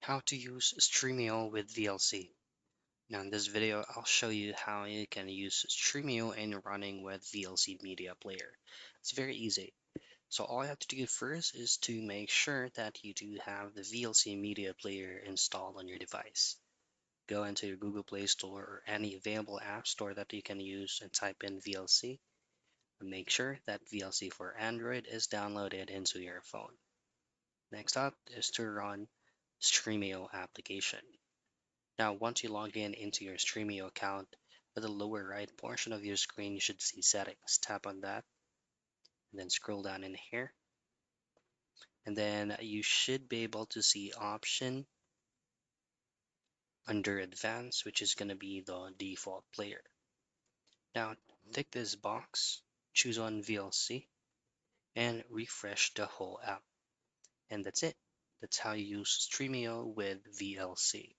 How to use Stremio with VLC. Now in this video, I'll show you how you can use Stremio in running with VLC Media Player. It's very easy. So all you have to do first is to make sure that you do have the VLC Media Player installed on your device. Go into your Google Play Store or any available app store that you can use and type in VLC. And make sure that VLC for Android is downloaded into your phone. Next up is to run Stremio application. Now, once you log in into your Stremio account, at the lower right portion of your screen, you should see settings. Tap on that, and then scroll down in here. And then you should be able to see option under advanced, which is going to be the default player. Now, tick this box, choose on VLC, and refresh the whole app. And that's it. That's how you use Stremio with VLC.